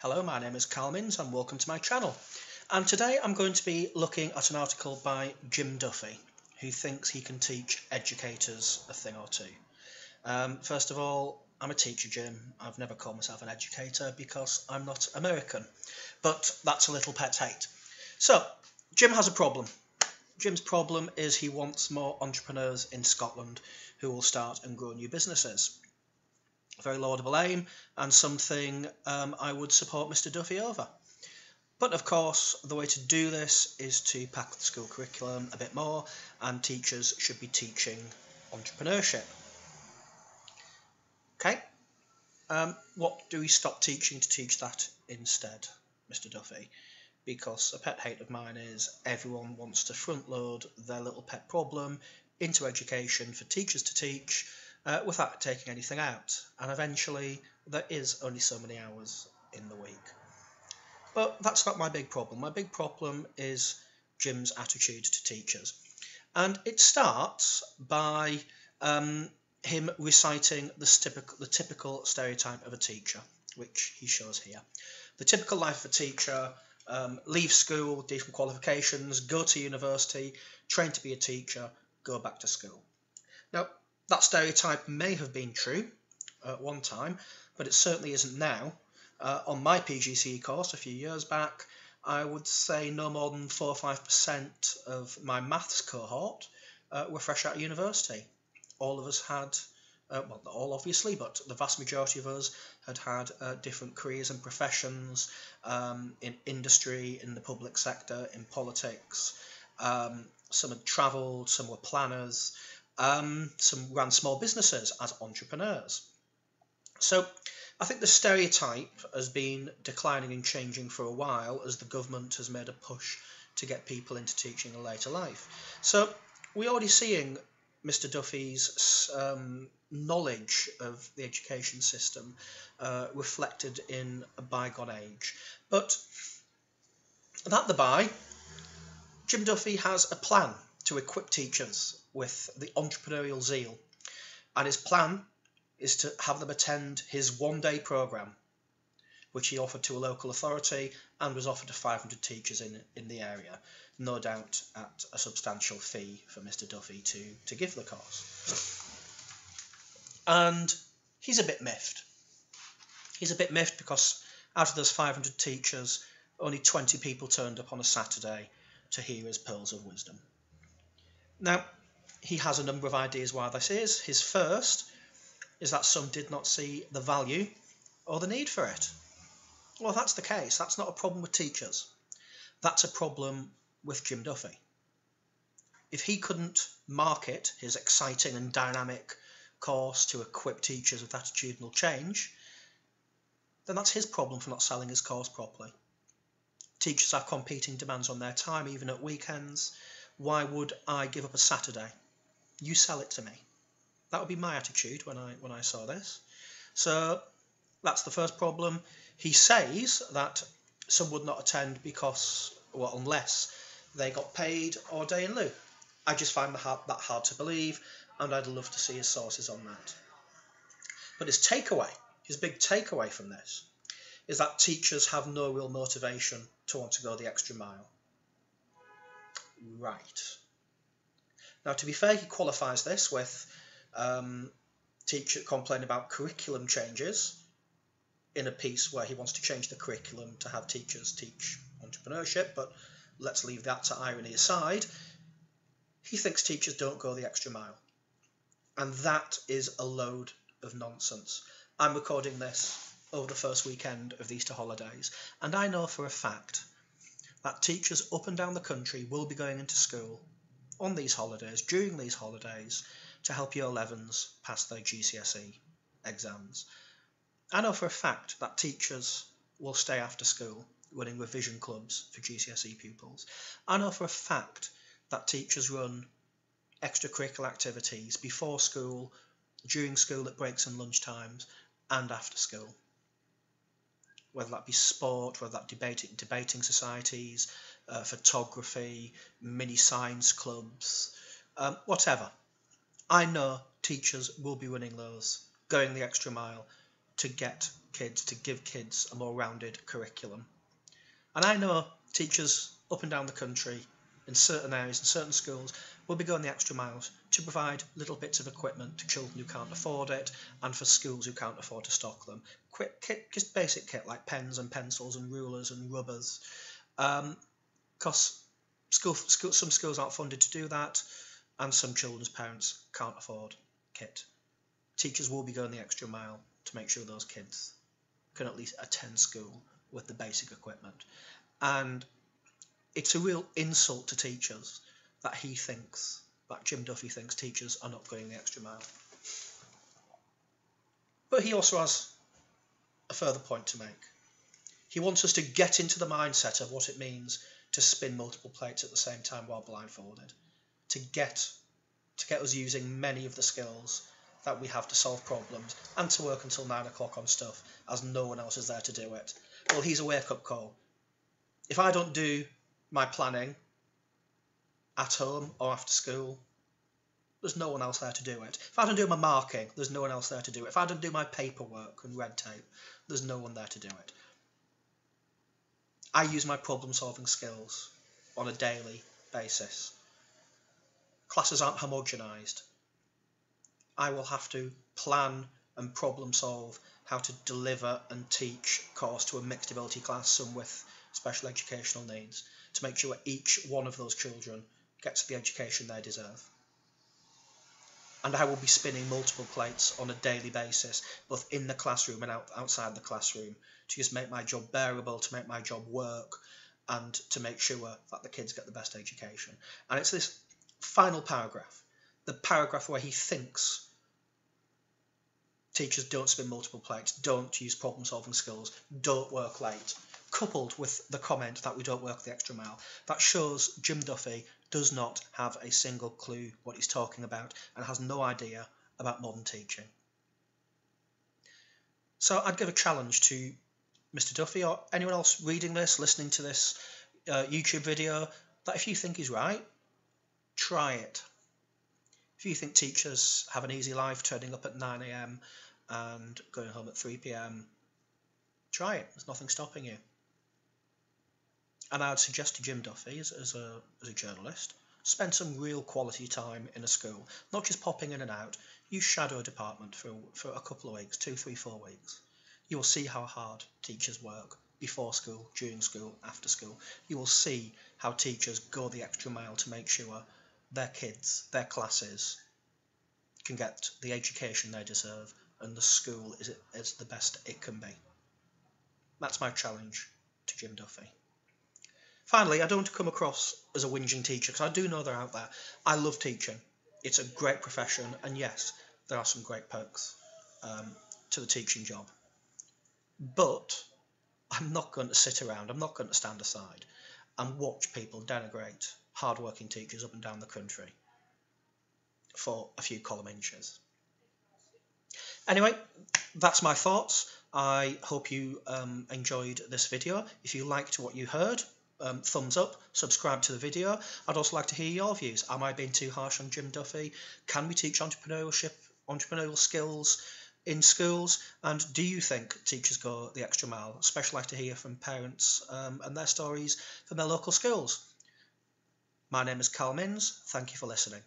Hello, my name is Carl Minns and welcome to my channel. And today I'm going to be looking at an article by Jim Duffy, who thinks he can teach educators a thing or two. First of all, I'm a teacher, Jim. I've never called myself an educator because I'm not American. But that's a little pet hate. So, Jim has a problem. Jim's problem is he wants more entrepreneurs in Scotland who will start and grow new businesses. A very laudable aim and something I would support Mr. Duffy over. But of course, the way to do this is to pack the school curriculum a bit more, and teachers should be teaching entrepreneurship. Okay, what do we stop teaching to teach that instead, Mr. Duffy? Because a pet hate of mine is everyone wants to front load their little pet problem into education for teachers to teach without taking anything out, and eventually there is only so many hours in the week. But that's not my big problem. My big problem is Jim's attitude to teachers, and it starts by him reciting the typical stereotype of a teacher, which he shows here. The typical life of a teacher: leave school with decent qualifications, go to university, train to be a teacher, go back to school. Now, that stereotype may have been true at one time, but it certainly isn't now. On my PGCE course a few years back, I would say no more than 4 or 5% of my maths cohort were fresh out of university. All of us had, well, not all obviously, but the vast majority of us had different careers and professions in industry, in the public sector, in politics. Some had travelled, some were planners. Some ran small businesses as entrepreneurs. So I think the stereotype has been declining and changing for a while as the government has made a push to get people into teaching in later life. So we're already seeing Mr. Duffy's knowledge of the education system reflected in a bygone age. But that the by, Jim Duffy has a plan to equip teachers with the entrepreneurial zeal, and his plan is to have them attend his one-day programme, which he offered to a local authority and was offered to 500 teachers in the area, no doubt at a substantial fee for Mr. Duffy to give the course. And he's a bit miffed. He's a bit miffed because out of those 500 teachers, only 20 people turned up on a Saturday to hear his pearls of wisdom. Now, he has a number of ideas why this is. His first is that some did not see the value or the need for it. Well, if that's the case, that's not a problem with teachers. That's a problem with Jim Duffy. If he couldn't market his exciting and dynamic course to equip teachers with attitudinal change, then that's his problem for not selling his course properly. Teachers have competing demands on their time, even at weekends. Why would I give up a Saturday? You sell it to me. That would be my attitude when I saw this. So that's the first problem. He says that some would not attend because, well, unless they got paid or day in lieu. I just find that hard to believe, and I'd love to see his sources on that. But his big takeaway from this, is that teachers have no real motivation to want to go the extra mile. Right. Now, to be fair, he qualifies this with teacher complaining about curriculum changes in a piece where he wants to change the curriculum to have teachers teach entrepreneurship, but let's leave that to irony aside. He thinks teachers don't go the extra mile, and that is a load of nonsense. I'm recording this over the first weekend of the Easter holidays, and I know for a fact that teachers up and down the country will be going into school on these holidays, during these holidays, to help Year 11s pass their GCSE exams. I know for a fact that teachers will stay after school running revision clubs for GCSE pupils. I know for a fact that teachers run extracurricular activities before school, during school at breaks and lunch times, and after school. Whether that be sport, whether that debating societies, photography, mini science clubs, whatever. I know teachers will be running those, going the extra mile to get kids, to give kids a more rounded curriculum. And I know teachers up and down the country, in certain areas, in certain schools, will be going the extra miles to provide little bits of equipment to children who can't afford it, and for schools who can't afford to stock them. Quick kit, just basic kit like pens and pencils and rulers and rubbers. Because some schools aren't funded to do that, and some children's parents can't afford kit. Teachers will be going the extra mile to make sure those kids can at least attend school with the basic equipment. And it's a real insult to teachers that Jim Duffy thinks teachers are not going the extra mile. But he also has a further point to make. He wants us to get into the mindset of what it means to spin multiple plates at the same time while blindfolded, to get us using many of the skills that we have to solve problems and to work until 9 o'clock on stuff as no one else is there to do it. Well, here's a wake-up call. If I don't do my planning at home or after school, there's no one else there to do it. If I don't do my marking, there's no one else there to do it. If I don't do my paperwork and red tape, there's no one there to do it. I use my problem-solving skills on a daily basis. Classes aren't homogenised. I will have to plan and problem-solve how to deliver and teach a course to a mixed ability class, some with special educational needs, to make sure each one of those children gets the education they deserve. And I will be spinning multiple plates on a daily basis, both in the classroom and outside the classroom, to just make my job bearable, to make my job work, and to make sure that the kids get the best education. And it's this final paragraph, the paragraph where he thinks teachers don't spin multiple plates, don't use problem-solving skills, don't work late, coupled with the comment that we don't work the extra mile, that shows Jim Duffy does not have a single clue what he's talking about and has no idea about modern teaching. So I'd give a challenge to Mr. Duffy or anyone else reading this, listening to this YouTube video, that if you think he's right, try it. If you think teachers have an easy life, turning up at 9 AM and going home at 3 PM, try it. There's nothing stopping you. And I would suggest to Jim Duffy, as a journalist, spend some real quality time in a school, not just popping in and out. You shadow a department for a couple of weeks, 2, 3, 4 weeks. You will see how hard teachers work before school, during school, after school. You will see how teachers go the extra mile to make sure their kids, their classes, can get the education they deserve, and the school is the best it can be. That's my challenge to Jim Duffy. Finally, I don't want to come across as a whinging teacher, because I do know they're out there. I love teaching. It's a great profession, and yes, there are some great perks to the teaching job. But I'm not going to sit around, I'm not going to stand aside and watch people denigrate hard-working teachers up and down the country for a few column inches. Anyway, that's my thoughts. I hope you enjoyed this video. If you liked what you heard, thumbs up, subscribe to the video. I'd also like to hear your views. Am I being too harsh on Jim Duffy? Can we teach entrepreneurial skills in schools? And do you think teachers go the extra mile? Especially like to hear from parents and their stories from their local schools. My name is Carl Minns. Thank you for listening.